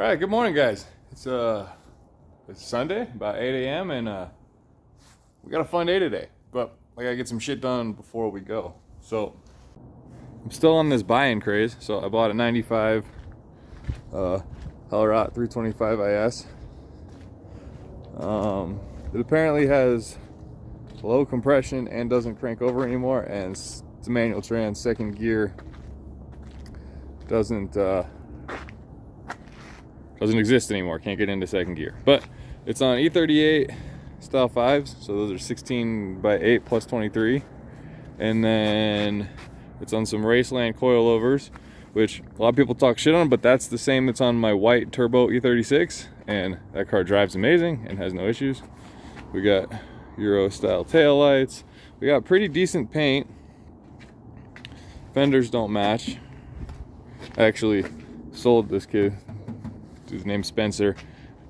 Alright, good morning guys. It's Sunday, about 8 a.m. and we got a fun day today. But I gotta get some shit done before we go. So I'm still on this buy-in craze. So I bought a 95 Hellerot 325 IS. It apparently has low compression and doesn't crank over anymore, and it's a manual trans. Second gear doesn't exist anymore. Can't get into second gear, but it's on E38 style 5s, so those are 16x8 plus 23, and then it's on some Raceland coilovers, which a lot of people talk shit on, but that's the same that's on my white turbo E36, and that car drives amazing and has no issues. We got Euro style taillights. We got pretty decent paint. Fenders don't match. I actually sold this kid, his name's Spencer.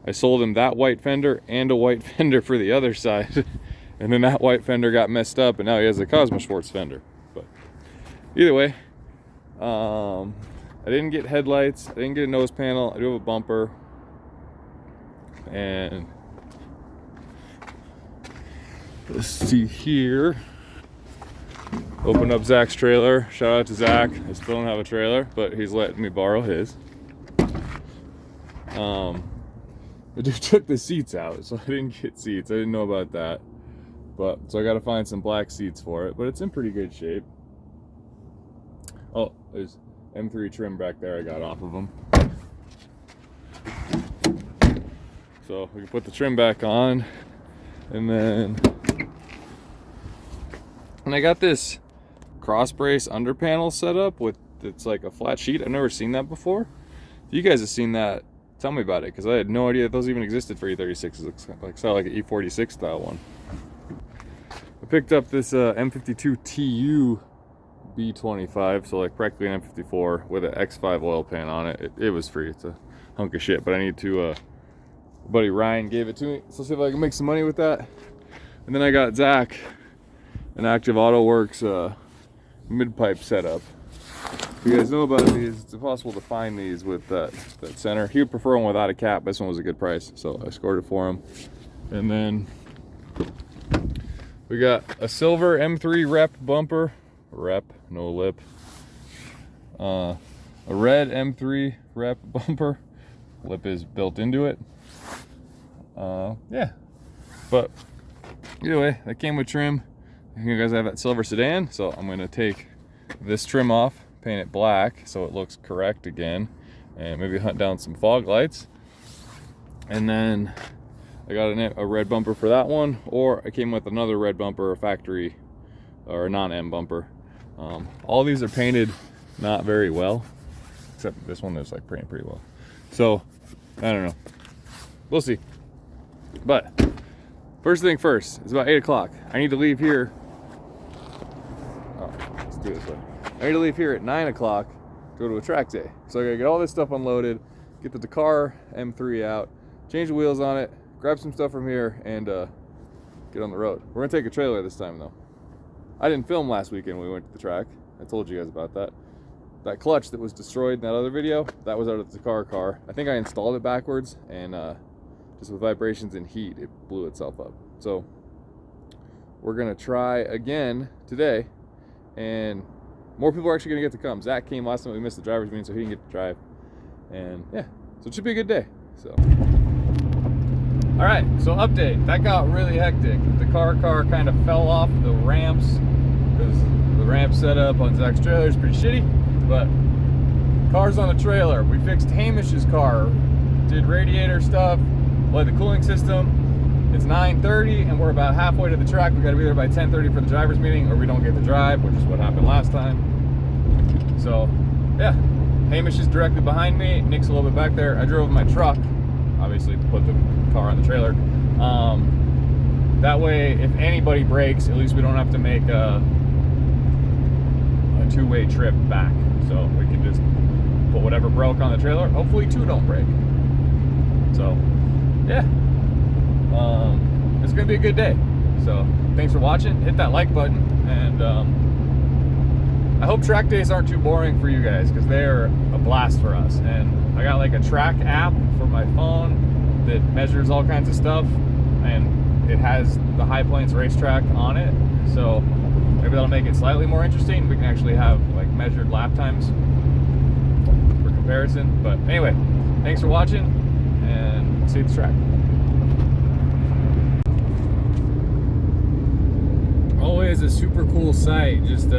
I sold him that white fender and a white fender for the other side, and then that white fender got messed up, and now he has a Cosmo Sports fender. But either way, I didn't get headlights, I didn't get a nose panel. I do have a bumper, and let's see here. Open up Zach's trailer. Shout out to Zach. I still don't have a trailer, but he's letting me borrow his. The dude took the seats out, so I didn't get seats. I didn't know about that. But so I gotta find some black seats for it, but it's in pretty good shape. Oh, there's M3 trim back there I got off of them. So we can put the trim back on, and then I got this cross brace under panel set up with, it's like a flat sheet. I've never seen that before. If you guys have seen that, tell me about it, because I had no idea that those even existed for E36s. It looks like an E46 style one. I picked up this M52 TU B25, so like practically an M54 with an X5 oil pan on it. It was free. It's a hunk of shit, but I need to, buddy Ryan gave it to me, so see if I can make some money with that. And then I got Zach an Active Auto Works mid-pipe setup. If you guys know about these, it's impossible to find these with that center. He would prefer one without a cap. This one was a good price, so I scored it for him. And then we got a silver M3 rep bumper. Rep, no lip. A red M3 rep bumper. Lip is built into it. Yeah. But either way, that came with trim. You guys have that silver sedan, so I'm going to take this trim off, paint it black so it looks correct again, and maybe hunt down some fog lights. And then I got a red bumper for that one, or I came with another red bumper, a factory or a non-M bumper. All these are painted not very well, except this one that's like painted pretty well. So I don't know, we'll see. But first thing first, it's about 8 o'clock. I need to leave here. Oh, let's do it this way. I need to leave here at 9 o'clock, go to a track day. So I gotta get all this stuff unloaded, get the Dakar M3 out, change the wheels on it, grab some stuff from here, and get on the road. We're gonna take a trailer this time though. I didn't film last weekend when we went to the track. I told you guys about that. That clutch that was destroyed in that other video, that was out of the Dakar car. I think I installed it backwards, and just with vibrations and heat, it blew itself up. So we're gonna try again today, and more people are actually gonna get to come. Zach came last time we missed the driver's meeting, so he didn't get to drive. And yeah, so it should be a good day. So all right, so update. That got really hectic. The car kind of fell off the ramps because the ramp setup on Zach's trailer is pretty shitty. But car's on the trailer. We fixed Hamish's car, did radiator stuff, bled the cooling system. It's 9:30 and we're about halfway to the track. We gotta be there by 10:30 for the driver's meeting, or we don't get to drive, which is what happened last time. So yeah, Hamish is directly behind me. Nick's a little bit back there. I drove my truck, obviously, to put the car on the trailer. That way, if anybody breaks, at least we don't have to make a two-way trip back. So we can just put whatever broke on the trailer. Hopefully two don't break. So yeah, it's gonna be a good day. So thanks for watching. Hit that like button, and I hope track days aren't too boring for you guys, because they are a blast for us. And I got like a track app for my phone that measures all kinds of stuff, and it has the High Plains racetrack on it. So maybe that'll make it slightly more interesting. We can actually have like measured lap times for comparison. But anyway, thanks for watching, and see you at the track. Always a super cool sight, just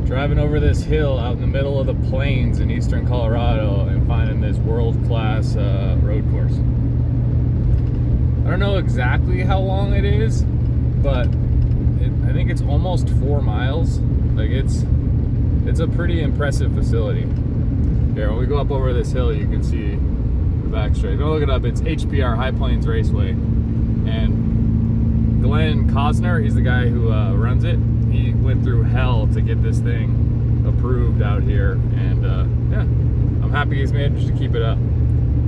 driving over this hill out in the middle of the plains in eastern Colorado and finding this world-class road course. I don't know exactly how long it is, but I think it's almost 4 miles. Like it's a pretty impressive facility. Here, when we go up over this hill, you can see the back straight. Go look it up. It's HPR, High Plains Raceway, and Glenn Cosner, he's the guy who runs it. He went through hell to get this thing approved out here, and yeah, I'm happy he's managed to keep it up.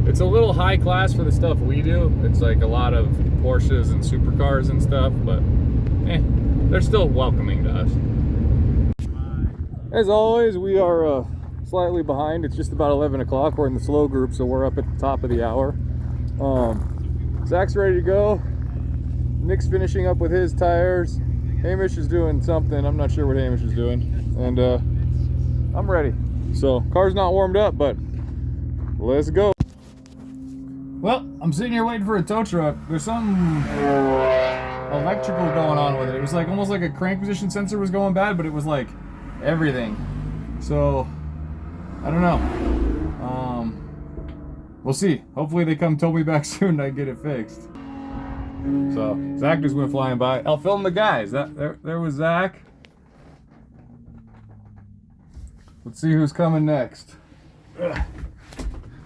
It's a little high class for the stuff we do. It's like a lot of Porsches and supercars and stuff, but they're still welcoming to us. As always, we are slightly behind. It's just about 11 o'clock. We're in the slow group, so we're up at the top of the hour. Zach's ready to go. Nick's finishing up with his tires. Hamish is doing something. I'm not sure what Hamish is doing. And I'm ready. So, car's not warmed up, but let's go. Well, I'm sitting here waiting for a tow truck. There's some electrical going on with it. It was like almost like a crank position sensor was going bad, but it was like everything. So, I don't know. We'll see. Hopefully they come tow me back soon and I get it fixed. So Zach just went flying by. I'll film the guys. There was Zach. Let's see who's coming next. Ugh.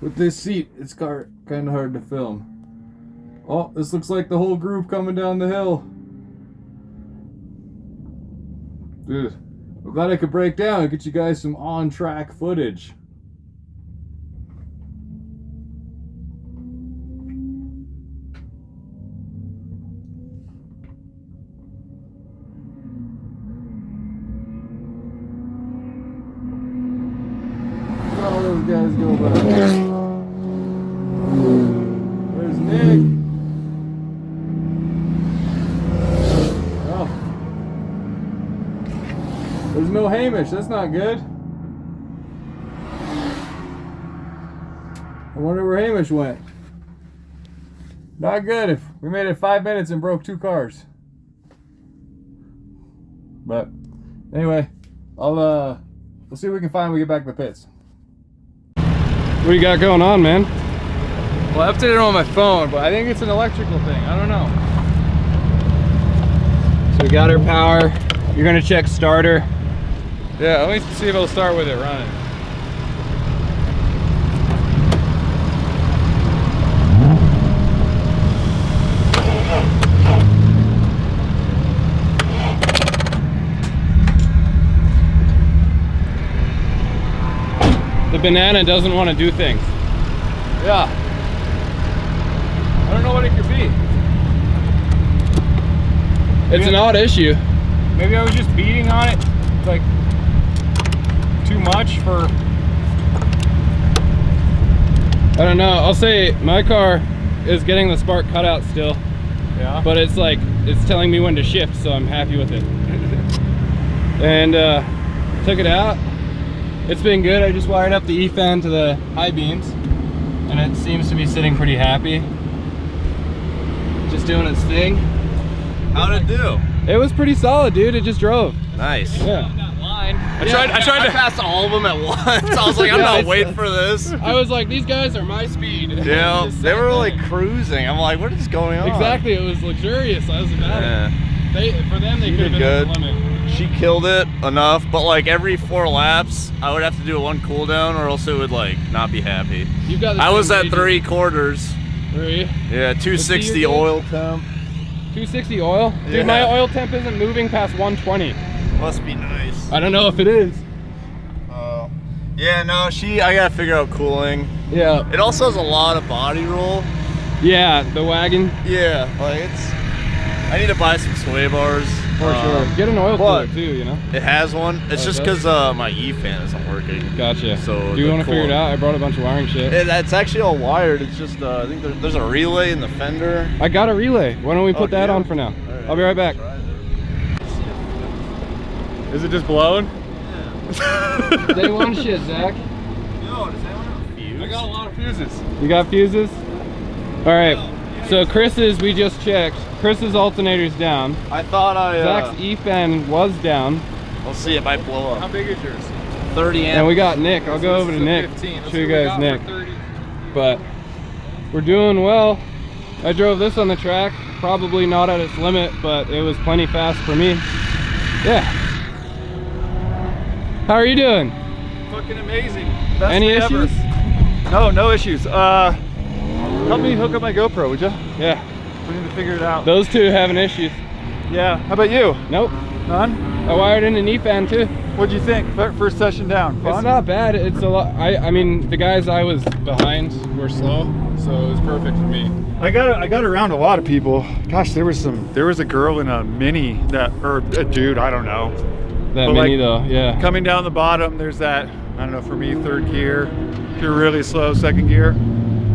With this seat, it's kind of hard to film. Oh, this looks like the whole group coming down the hill. Dude, I'm glad I could break down and get you guys some on-track footage. All those guys go by. There's Nick. Oh. There's no Hamish. That's not good. I wonder where Hamish went. Not good. If we made it 5 minutes and broke 2 cars. But anyway, we'll see what we can find when we get back to the pits. What do you got going on, man? Well, I updated it on my phone, but I think it's an electrical thing. I don't know. So we got our power. You're gonna check starter. Yeah, let me see if it'll start with it running. The banana doesn't want to do things. Yeah. I don't know what it could be. It's an odd issue. Maybe I was just beating on it. It's like too much for... I don't know. I'll say my car is getting the spark cut out still. Yeah. But it's like, it's telling me when to shift, so I'm happy with it. And took it out. It's been good. I just wired up the E-fan to the high beams, and it seems to be sitting pretty happy. Just doing its thing. How'd it do? It was pretty solid, dude. It just drove. Nice. Yeah. I tried to pass all of them at once. I was like, I'm not waiting for this. I was like, these guys are my speed. Yeah, they were like cruising. I'm like, what is going on? Exactly. It was luxurious. I was about it. For them, they could have been at the limit. She killed it enough, but like every 4 laps, I would have to do one cool down, or else it would like not be happy. You've got the I was at gauges. 3/4. Were you? Yeah, 260 oil temp. 260 oil? Dude, Yeah. my oil temp isn't moving past 120. Must be nice. I don't know if it is. Yeah, no, I gotta figure out cooling. Yeah. It also has a lot of body roll. Yeah, the wagon. Yeah, like I need to buy some sway bars. For sure. Get an oil cooler too, you know? It has one. It's just because my E fan isn't working. Gotcha. So do you want to figure it out? I brought a bunch of wiring shit. It's actually all wired. It's just, I think there's a relay in the fender. I got a relay. Why don't we put that on for now? Right. I'll be right back. Is it just blowing? Yeah. Day one shit, Zach. Yo, does anyone have a fuse? I got a lot of fuses. You got fuses? All right. So Chris's, we just checked. Chris's alternator's down. I thought Zach's E-fan was down. We'll see if I blow How up. big is yours? 30 amp. And we got Nick. I'll go over to Nick. 15. Show you guys Nick. But we're doing well. I drove this on the track. Probably not at its limit, but it was plenty fast for me. Yeah. How are you doing? Fucking amazing. Best Any day ever. issues? No issues. Help me hook up my GoPro, would you? Yeah. We need to figure it out. Those two having issues. Yeah. How about you? Nope. None? I wired in an E-fan too. What'd you think? First session down. Fun? It's not bad. It's a lot. I mean, the guys I was behind were slow, so it was perfect for me. I got around a lot of people. Gosh, there was a girl in a Mini or a dude, I don't know. That But Mini like, though, yeah. Coming down the bottom, there's that, I don't know, for me, third gear. If you're really slow, second gear.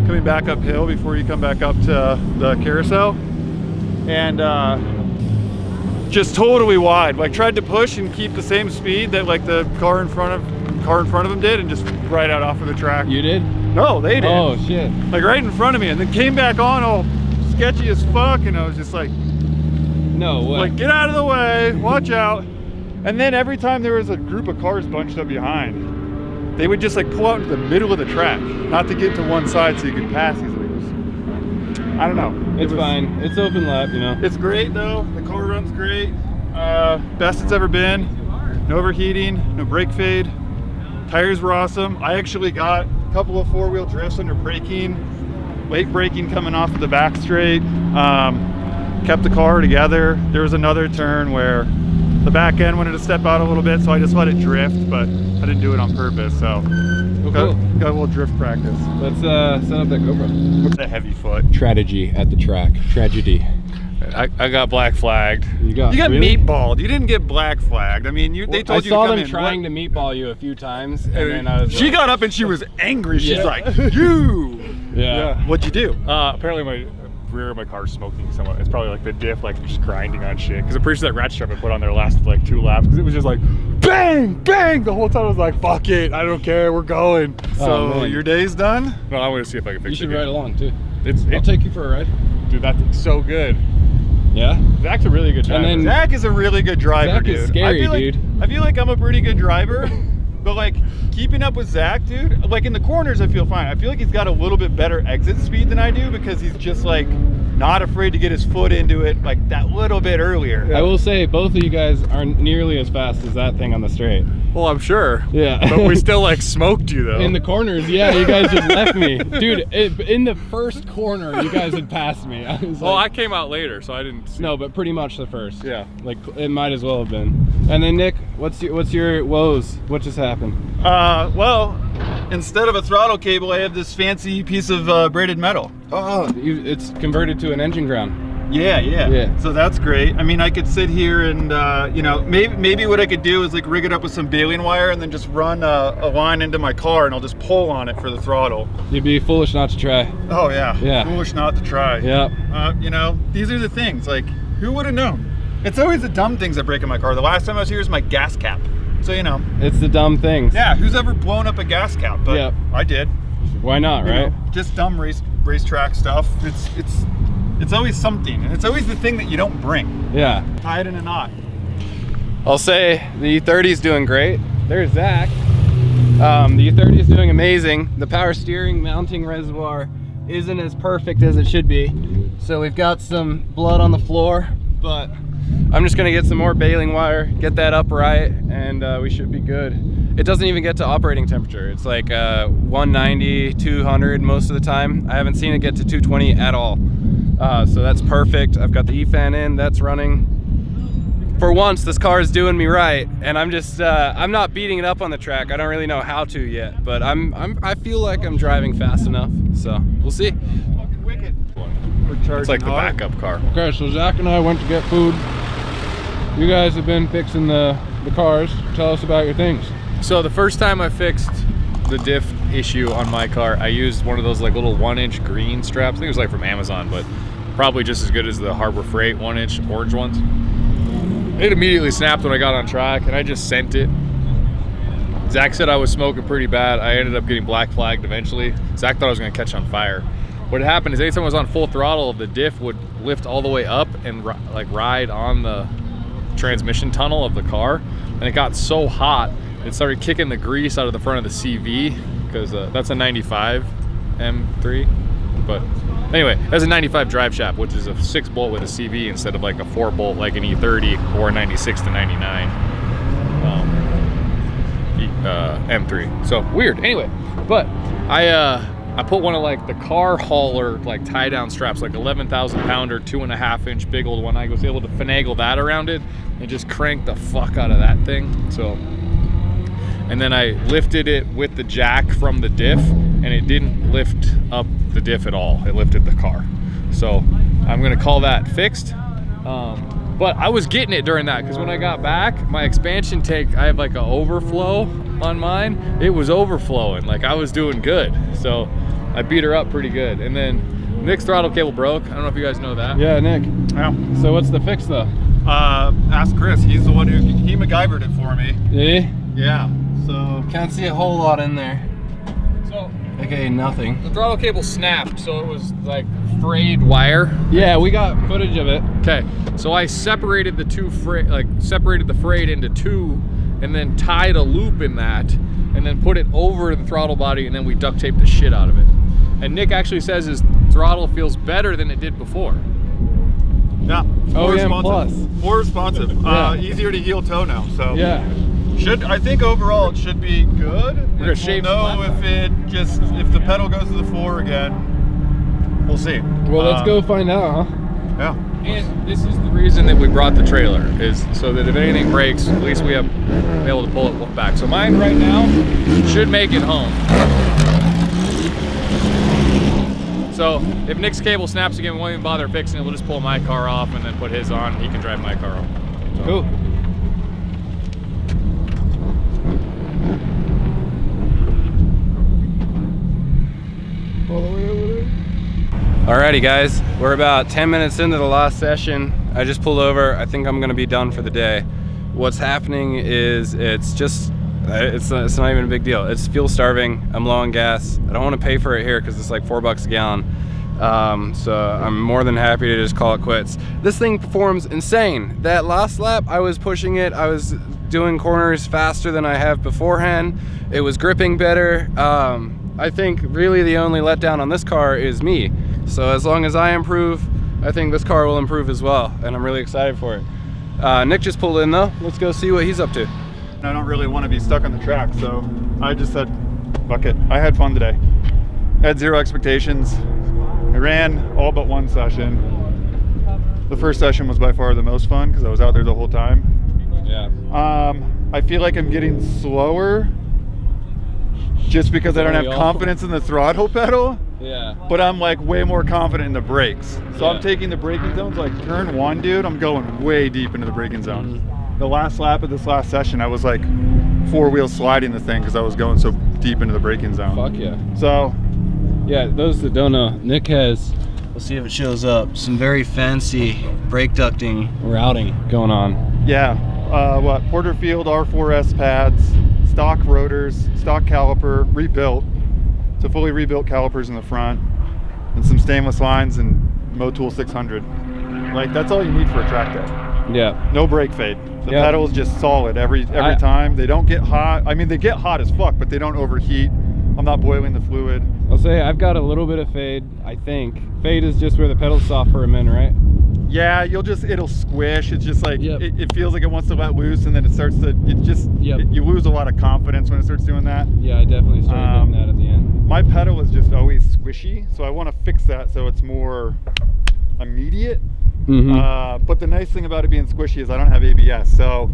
Coming back uphill before you come back up to the carousel. And just totally wide. Like tried to push and keep the same speed that like the car in front of him did, and just right out off of the track. You did? No, they did. Oh shit. Like right in front of me, and then came back on all sketchy as fuck, and I was just like, No way. like get out of the way, watch out. And then every time there was a group of cars bunched up behind, they would just like pull out into the middle of the track, not to get to one side so you could pass easily. I don't know. It's fine. It's open lap, you know. It's great though. The car runs great. Best it's ever been. No overheating, no brake fade. Tires were awesome. I actually got a couple of four-wheel drifts under braking, late braking coming off of the back straight. Kept the car together. There was another turn where the back end wanted to step out a little bit, so I just let it drift, but I didn't do it on purpose. So Cool. got a little drift practice. Let's set up that GoPro. What's a heavy foot? Tragedy at the track. Tragedy. I got black flagged. You got really? Meatballed. You didn't get black flagged. I mean, they told you to come in. I saw them trying to meatball you a few times, and then I was She like, got up and she was angry. She's Yeah. like, you. Yeah. What'd you do? Apparently my rear of my car's smoking somewhat. It's probably like the diff, like just grinding on shit. Because I'm pretty sure that ratchet strap I put on there last like 2 laps, because it was just like bang, bang the whole time. I was like, fuck it, I don't care, we're going. So man. your day's done? No, I'm gonna see if I can You fix it. should ride along too. I'll I'll take you for a ride. Dude, that's so good. Yeah? Zach's a really good driver. And then Zach is a really good driver, Zach dude. is scary, I feel like, dude. I feel like I'm a pretty good driver, but like keeping up with Zach, dude, like in the corners I feel fine. I feel like he's got a little bit better exit speed than I do, because he's just like not afraid to get his foot into it like that little bit earlier. I will say both of you guys aren't nearly as fast as that thing on the straight. Well, I'm sure. Yeah. But we still like smoked you though. In the corners, yeah, you guys just left me. Dude, in the first corner, you guys had passed me. I was Well, I like, came out later, so I didn't see. no, but pretty much the first. Yeah. Like, it might as well have been. And then Nick, what's your woes? What just happened? Well, instead of a throttle cable, I have this fancy piece of braided metal. Oh, it's converted to an engine ground. Yeah. So that's great. I mean, I could sit here and, you know, maybe what I could do is like rig it up with some baling wire and then just run a line into my car, and I'll just pull on it for the throttle. You'd be foolish not to try. Oh yeah. Yeah. Foolish not to try. Yeah. You know, these are the things, like, who would have known? It's always the dumb things that break in my car. The last time I was here was my gas cap. So, you know. It's the dumb things. Yeah, who's ever blown up a gas cap? But Yep. I did. Why not, You right? know, just dumb racetrack stuff. It's always something, and it's always the thing that you don't bring. Yeah. Tie it in a knot. I'll say the E30 is doing great. There's Zach. The E30 is doing amazing. The power steering mounting reservoir isn't as perfect as it should be. So we've got some blood on the floor, but I'm just gonna get some more baling wire, get that upright, and we should be good. It doesn't even get to operating temperature. It's like 190, 200 most of the time. I haven't seen it get to 220 at all. So that's perfect. I've got the E-fan in, that's running. For once, this car is doing me right, and I'm just, I'm not beating it up on the track. I don't really know how to yet, but I feel like I'm driving fast enough, so we'll see. Fucking wicked. It's like the backup car. Okay, so Zach and I went to get food. You guys have been fixing the cars. Tell us about your things. So the first time I fixed the diff issue on my car, I used one of those like little 1-inch green straps. I think it was like from Amazon, but probably just as good as the Harbor Freight 1-inch orange ones. It immediately snapped when I got on track, and I just sent it. Zach said I was smoking pretty bad. I ended up getting black flagged eventually. Zach thought I was gonna catch on fire. What happened is anytime I was on full throttle, the diff would lift all the way up and like ride on the transmission tunnel of the car, and it got so hot it started kicking the grease out of the front of the CV, because that's a 95 M3, but anyway, that's a 95 drive shaft, which is a 6-bolt with a CV instead of like a 4-bolt like an E30 or a 96 to 99 M3. So weird. Anyway, but I put one of like the car hauler like tie down straps, like 11,000 pounder 2.5-inch big old one. I was able to finagle that around it and just crank the fuck out of that thing. So, and then I lifted it with the jack from the diff, and it didn't lift up the diff at all. It lifted the car. So I'm gonna call that fixed. But I was getting it during that, because when I got back, my expansion tank, I have like an overflow on mine. It was overflowing, like I was doing good. So I beat her up pretty good. And then Nick's throttle cable broke. I don't know if you guys know that. Yeah, Nick. Yeah. So what's the fix though? Ask Chris. He's the one he MacGyvered it for me. Yeah. Yeah. So Can't see a whole lot in there. So Okay, nothing. the throttle cable snapped, so it was like frayed wire. Yeah, we got footage of it. Okay, so I separated the two separated the frayed into two, and then tied a loop in that, and then put it over the throttle body, and then we duct taped the shit out of it. And Nick actually says his throttle feels better than it did before. yeah. OEM plus. More responsive. Yeah. Easier to heel toe now. So Yeah. I think overall it should be good. We're gonna We'll shave know some if the pedal goes to the 4 again. We'll see. Well, let's go find out, huh? Yeah. And this is the reason that we brought the trailer, is so that if anything breaks, at least we have be able to pull it back. So mine right now should make it home. So if Nick's cable snaps again, we won't even bother fixing it. We'll just pull my car off and then put his on. He can drive my car home. So. Cool. All the way over there. Alrighty guys, we're about 10 minutes into the last session. I just pulled over. I think I'm gonna be done for the day. What's happening is it's not even a big deal. It's fuel starving. I'm low on gas. I don't want to pay for it here because it's like $4 a gallon. So I'm more than happy to just call it quits. This thing performs insane. That last lap, I was pushing it. I was doing corners faster than I have beforehand. It was gripping better. I think really the only letdown on this car is me. So as long as I improve, I think this car will improve as well, and I'm really excited for it. Nick just pulled in though. Let's go see what he's up to. I don't really want to be stuck on the track, so I just said, fuck it. I had fun today. I had zero expectations. I ran all but one session. The first session was by far the most fun because I was out there the whole time. Yeah. I feel like I'm getting slower just because I don't have confidence in the throttle pedal. Yeah. But I'm like way more confident in the brakes. So Yeah. I'm taking the braking zones, like turn 1, dude, I'm going way deep into the braking zone. The last lap of this last session, I was like 4-wheel sliding the thing because I was going so deep into the braking zone. Fuck yeah. So, Yeah, those that don't know, Nick has, We'll see if it shows up, some very fancy brake ducting. routing going on. yeah, Porterfield R4S pads, stock rotors, stock caliper, rebuilt. So fully rebuilt calipers in the front, and some stainless lines and Motul 600. Like, that's all you need for a track day. Yeah. No brake fade. The Yep. pedal is just solid every time. They don't get hot. I mean, they get hot as fuck, but they don't overheat. I'm not boiling the fluid. I'll say I've got a little bit of fade, I think. Fade is just where the pedal's soft for a minute, right? Yeah, it'll squish. It's just like, Yep. it feels like it wants to let loose, and then it starts to, Yep. you lose a lot of confidence when it starts doing that. Yeah, I definitely started doing that at the end. My pedal is just always squishy, so I want to fix that so it's more immediate. But the nice thing about it being squishy is I don't have ABS, so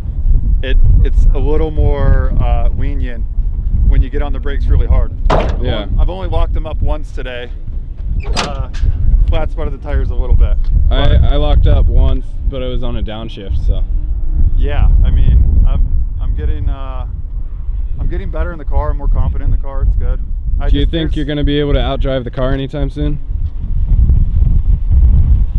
it's a little more lenient when you get on the brakes really hard. Yeah. I've only locked them up once today. Flat spotted the tires a little bit. I locked up once, but it was on a downshift, so. Yeah, I mean, I'm getting better in the car. I'm more confident in the car. It's good. Do you think you're going to be able to outdrive the car anytime soon?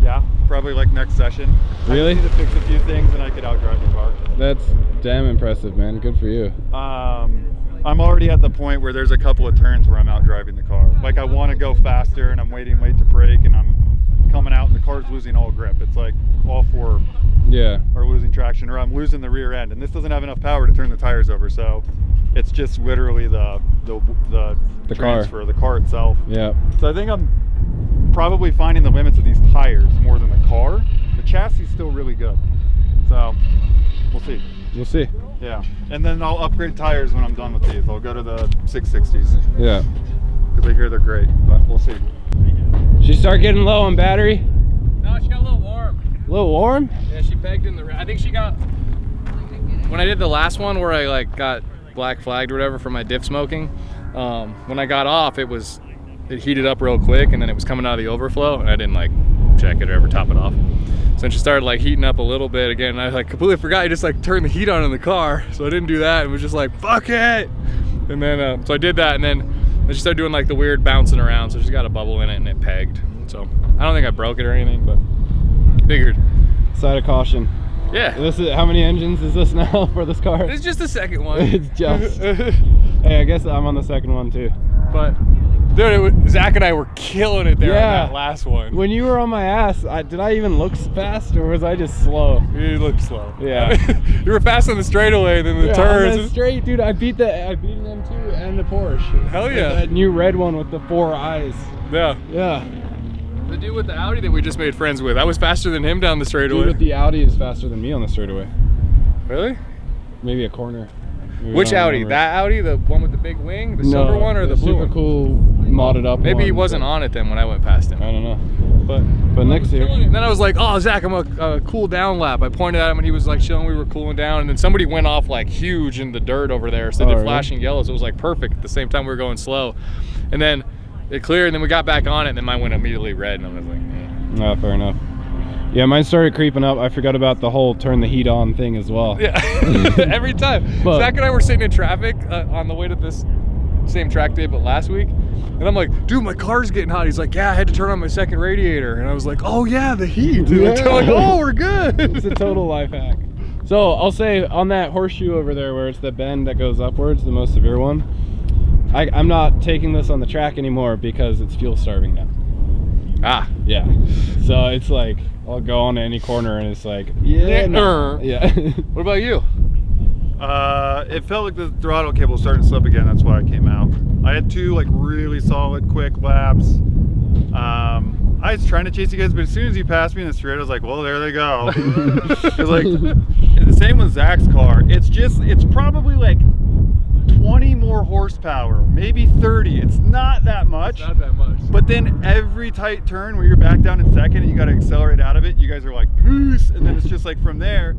Yeah, probably like next session. Really? I just need to fix a few things and I could outdrive the car. That's damn impressive, man. Good for you. I'm already at the point where there's a couple of turns where I'm outdriving the car. Like I want to go faster and I'm waiting late to brake and I'm coming out and the car's losing all grip. It's like all four are losing traction, or I'm losing the rear end, and this doesn't have enough power to turn the tires over, so it's just literally the transfer, the car itself. Yeah. So I think I'm probably finding the limits of these tires more than the car. The chassis is still really good, so we'll see. We'll see. Yeah, and then I'll upgrade tires when I'm done with these. I'll go to the 660s. Yeah. Because I hear they're great, but we'll see. She start getting low on battery? No, she got a little warm. A little warm? Yeah, she pegged in the. I think she got. When I did the last one where I like got black flagged or whatever for my diff smoking, when I got off, it heated up real quick, and then it was coming out of the overflow, and I didn't like check it or ever top it off. So then she started like heating up a little bit again, and I like completely forgot I just like turned the heat on in the car, so I didn't do that and was just like fuck it. And then so I did that, and then she started doing like the weird bouncing around, so she's got a bubble in it and it pegged. So I don't think I broke it or anything, but figured. Side of caution. Yeah. This is, how many engines is this now for this car? It's just the second one. It's just. Hey, I guess I'm on the second one too. But dude, Zach and I were killing it there on that last one. When you were on my ass, did I even look fast, or was I just slow? You looked slow. Yeah. You were fast on the straightaway, then the turns. On the straight, dude. I beat an M2 and the Porsche. Hell yeah. That new red one with the 4 eyes. Yeah. Yeah. The dude with the Audi that we just made friends with, I was faster than him down the straightaway. Dude with the Audi is faster than me on the straightaway. Really? Maybe a corner. Maybe. Which Audi? Remember. That Audi, the one with the big wing, the silver one, or the blue super one? Cool modded up. Maybe he wasn't on it then when I went past him. I don't know. But next year. And then I was like, oh Zach, I'm a cool down lap. I pointed at him and he was like chilling. We were cooling down, and then somebody went off like huge in the dirt over there. So they did flashing yellows. It was like perfect. At the same time we were going slow, and then it cleared, and then we got back on it, and then mine went immediately red, and I was like, no, fair enough. Yeah, mine started creeping up. I forgot about the whole turn the heat on thing as well. Yeah, every time. But Zach and I were sitting in traffic on the way to this same track day, but last week, and I'm like, dude, my car's getting hot. He's like, yeah, I had to turn on my second radiator, and I was like, oh yeah, the heat. Yeah. Like, oh, we're good. It's a total life hack. So I'll say on that horseshoe over there where it's the bend that goes upwards, the most severe one, I'm not taking this on the track anymore because it's fuel starving now. Ah, yeah. So it's like I'll go on any corner and it's like, yeah, no. Yeah. What about you? It felt like the throttle cable was starting to slip again. That's why I came out. I had 2 like really solid quick laps. I was trying to chase you guys, but as soon as you passed me in the straight, I was like, well, there they go. It's like the same with Zach's car. It's probably like 20 more horsepower, maybe 30. It's not that much. It's not that much. But then every tight turn where you're back down in second and you got to accelerate out of it, you guys are like, peace. And then it's just like from there,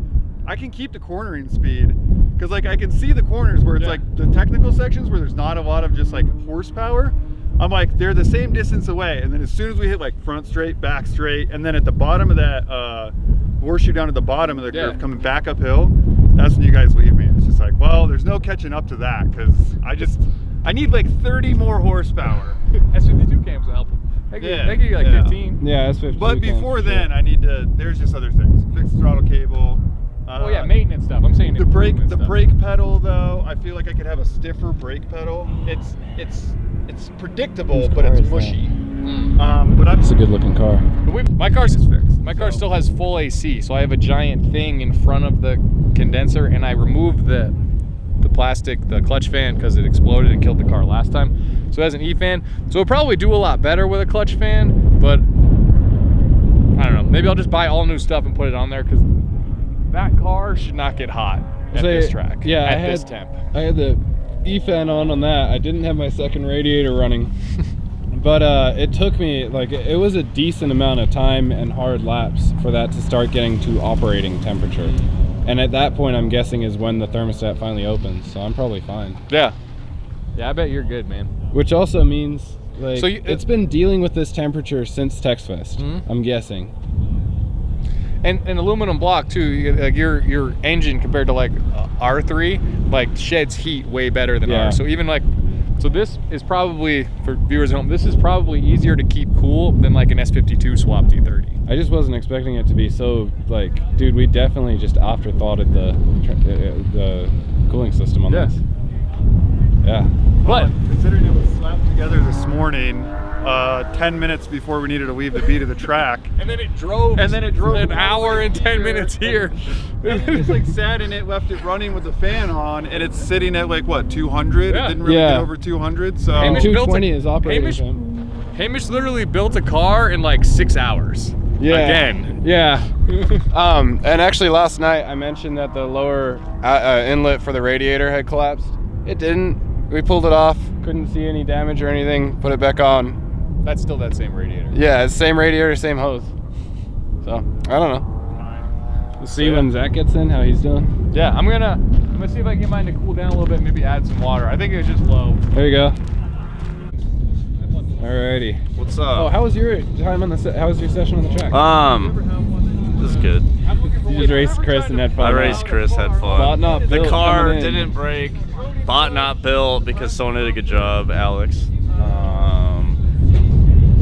I can keep the cornering speed because like I can see the corners where it's like the technical sections where there's not a lot of just like horsepower. I'm like, they're the same distance away. And then as soon as we hit like front straight, back straight, and then at the bottom of that horseshoe down at the bottom of the curve coming back uphill, that's when you guys leave me. It's just like, well, there's no catching up to that because I need like 30 more horsepower. S52 cams will help. They give you like 15. Yeah, S52. But before then, I need to, there's just other things. Fix the throttle cable. Oh yeah, maintenance stuff. I'm saying the brake pedal though, I feel like I could have a stiffer brake pedal. It's predictable, but it's mushy. But it's a good looking car. My car's fixed. My car still has full AC, so I have a giant thing in front of the condenser, and I removed the plastic, the clutch fan, because it exploded and killed the car last time. So it has an E-fan. So it'll probably do a lot better with a clutch fan, but I don't know. Maybe I'll just buy all new stuff and put it on there, because that car should not get hot at this track. Yeah, at this temp. I had the E-fan on that. I didn't have my second radiator running. But it took me, like, it was a decent amount of time and hard laps for that to start getting to operating temperature. And at that point, I'm guessing is when the thermostat finally opens. So I'm probably fine. Yeah. Yeah, I bet you're good, man. Which also means, like, so it's been dealing with this temperature since TexFest, I'm guessing. And aluminum block too. Like your engine compared to like R3, like sheds heat way better than ours. So even like, so this is probably, for viewers at home, this is probably easier to keep cool than like an S52 swapped E30. I just wasn't expecting it to be so like, dude, we definitely just afterthoughted the cooling system on this. Yeah. But considering it was slapped together this morning, 10 minutes before we needed to leave the beat of the track. And then it drove an hour and 10 minutes here. It just like sat in it, left it running with the fan on, and it's sitting at like what, 200? Yeah. It didn't really get over 200. So And Hamish built 220 a- is operating. Hamish literally built a car in like 6 hours. Yeah. Again. Yeah. And actually last night I mentioned that the lower inlet for the radiator had collapsed. It didn't. We pulled it off. Couldn't see any damage or anything. Put it back on. That's still that same radiator. Yeah, it's same radiator, same hose. So I don't know. We'll see when Zach gets in how he's doing. Yeah, I'm gonna see if I can get mine to cool down a little bit. Maybe add some water. I think it was just low. There you go. Alrighty. What's up? Oh, how was your time on the? How was your session on the track? This is good. You just raced Chris and had fun. I raced Chris, had fun. Bought not The built car coming in. didn't break. Bought not built because someone did a good job, Alex.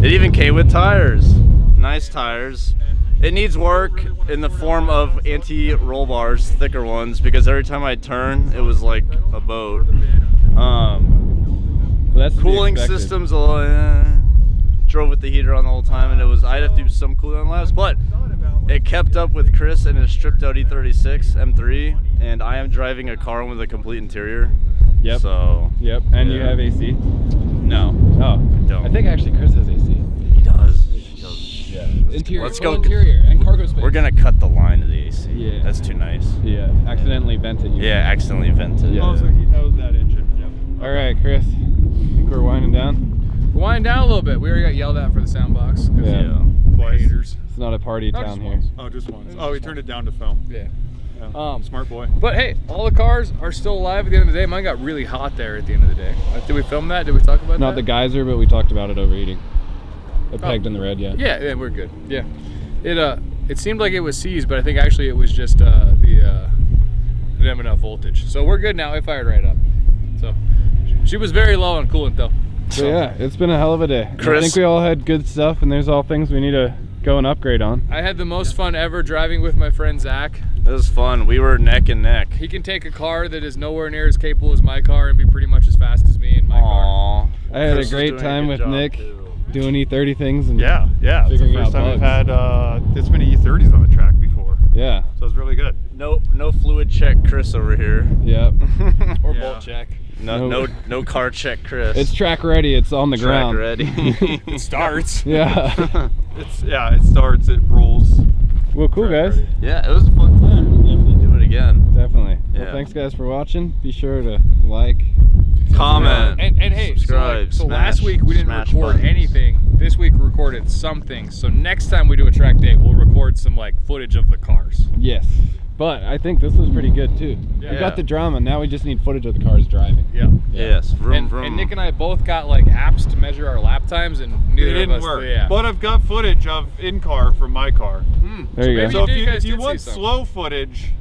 It even came with tires. Nice tires. It needs work in the form of anti-roll bars, thicker ones, because every time I turn, it was like a boat. Well, that's to be Cooling expected. systems, a little, drove with the heater on the whole time, and I'd have to do some cool down laps, but it kept up with Chris and his stripped out E36 M3, and I am driving a car with a complete interior. Yep. So. Yep. And you yeah. have AC? No. Oh, don't. I think actually Chris has AC. He does. He does. Yeah. Interior. Let's full go. interior and cargo space. We're gonna cut the line of the AC. Yeah. That's too nice. Yeah. Accidentally vented you. Yeah, accidentally vented. Yeah. Oh, so he knows that engine. Yep. All right, Chris. I think we're winding down. We're winding down a little bit. We already got yelled at for the sound box. Yeah. Twice. Haters. It's not a party Not town just here. once. Oh, just once. Oh, he turned it down to film. Yeah. Yeah. Smart boy. But hey, all the cars are still alive at the end of the day. Mine got really hot there at the end of the day. Did we film that? Did we talk about Not that? the geyser, but we talked about it overheating. It pegged in the red, yeah. Yeah, we're good. Yeah. It seemed like it was seized, but I think actually it was just it didn't have enough voltage. So we're good now. It fired right up. So she was very low on coolant though. So yeah, it's been a hell of a day. Chris- I think we all had good stuff, and there's all things we need to go and upgrade on. I had the most fun ever driving with my friend Zach. It was fun. We were neck and neck. He can take a car that is nowhere near as capable as my car and be pretty much as fast as me in my car. Aww. I had Chris a is great doing time good with job, Nick too. doing E30 things. And Yeah, it's the Figuring out first time we've bugs. had this many E30s on the track before. Yeah. So it's really good. No fluid check, Chris over here. Yep. Or Yeah. bolt check. No car check, Chris. It's track ready. It's on the track ground. ready. It starts. Yeah. It starts, it rolls. Well, cool, guys. Yeah, it was a fun time. We'll definitely do it again. Definitely. Yeah. Well, thanks, guys, for watching. Be sure to like. Comment. And hey, subscribe. so smash, last week we didn't smash record buttons. anything. This week we recorded something. So next time we do a track day, we'll record some like footage of the cars. Yes. But I think this was pretty good, too. We Yeah. got the drama. Now we just need footage of the cars driving. Yeah. Yes. Vroom, vroom. And Nick and I both got like apps to measure our lap times, and It neither of didn't us. work. Yeah. But I've got footage of in-car from my car. There you maybe go. So you if guys you did want see some. slow footage,